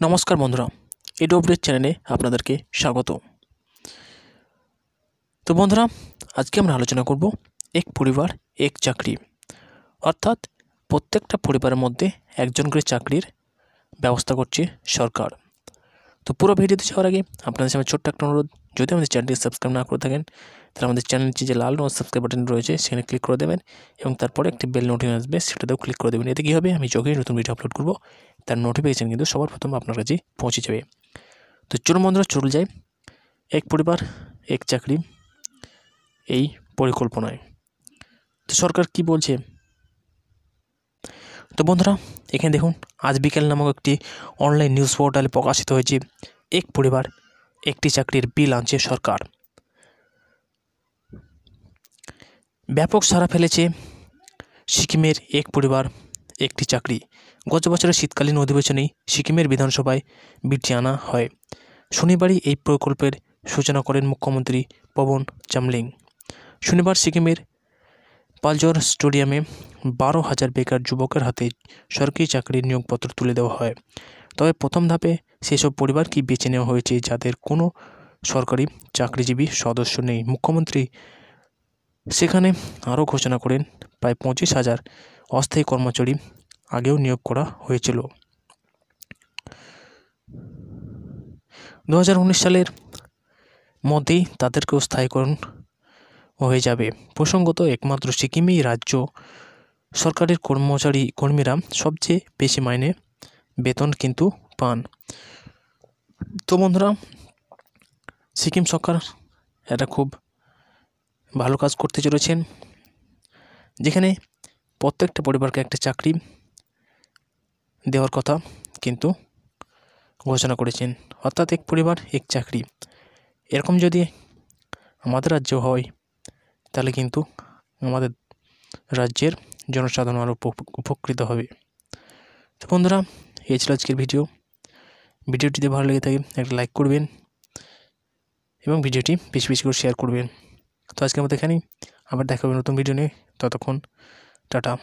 নমস্কার বন্ধুরা, edu update চ্যানেলে আপনাদেরকে স্বাগত। তো বন্ধুরা, আজকে আমরা আলোচনা করব এক পরিবার এক চাকরি, অর্থাৎ প্রত্যেকটা পরিবারের মধ্যে একজন করে চাকরির ব্যবস্থা করছে সরকার। তো পুরো ভিডিওতে যাওয়ার আগে আপনাদের সামনে ছোট্ট একটা অনুরোধ, যদি আমাদের চ্যানেলটি সাবস্ক্রাইব না করে থাকেন তাহলে আমাদের চ্যানেলটি যে লাল রঙের সাবস্ক্রাইব বাটন রয়েছে সেখানে ক্লিক করে দেবেন এবং তারপরে একটি বেল নোটিফিকেশন আসবে, সেটাতেও ক্লিক করে দেবেন। এতে কী হবে, আমি যখনই নতুন ভিডিও আপলোড করব তার নোটিফিকেশান কিন্তু সবার প্রথম আপনার কাছে পৌঁছে যাবে। তো চলুন বন্ধুরা, চলে যায় এক পরিবার এক চাকরি এই পরিকল্পনায়। তো সরকার কি বলছে, তো বন্ধুরা এখানে দেখুন, আজ বিকেল নামক একটি অনলাইন নিউজ পোর্টালে প্রকাশিত হয়েছে এক পরিবার একটি চাকরির বিল আনছে সরকার। ব্যাপক সাড়া ফেলেছে সিকিমের এক পরিবার একটি চাকরি। গত বছরের শীতকালীন অধিবেশনেই সিকিমের বিধানসভায় বিলটি আনা হয়। শনিবারই এই প্রকল্পের সূচনা করেন মুখ্যমন্ত্রী পবন চামলিং। শনিবার সিকিমের পালজর স্টেডিয়ামে 12,000 বেকার যুবকের হাতে সরকারি চাকরির নিয়োগপত্র তুলে দেওয়া হয়। তবে প্রথম ধাপে সেসব পরিবারকে বেছে নেওয়া হয়েছে যাদের কোনো সরকারি চাকরিজীবী সদস্য নেই। মুখ্যমন্ত্রী সেখানে আরও ঘোষণা করেন প্রায় 25,000 অস্থায়ী কর্মচারী আগেও নিয়োগ করা হয়েছিল। 2019 সালের মধ্যেই তাদেরকেও স্থায়ীকরণ হয়ে যাবে। প্রসঙ্গত, একমাত্র সিকিমেই রাজ্য সরকারের কর্মীরা সবচেয়ে বেশি মাইনে বেতন কিন্তু পান। তো বন্ধুরা, সিকিম সরকার এটা খুব ভালো কাজ করতে চলেছেন, যেখানে প্রত্যেকটা পরিবারকে একটা চাকরি দেওয়ার কথা কিন্তু ঘোষণা করেছেন, অর্থাৎ এক পরিবার এক চাকরি। এরকম যদি আমাদের রাজ্য হয় তাহলে কিন্তু আমাদের রাজ্যের জনসাধারণ আরও উপকৃত হবে। তো বন্ধুরা, এই ছিল আজকের ভিডিওটি যদি ভালো লেগে থাকে একটা লাইক করবেন এবং ভিডিওটি বেশি বেশি করে শেয়ার করবেন। তো আজকের মতো এখানেই, আবার দেখা হবে নতুন ভিডিও নিয়ে। ততক্ষণ টাটা।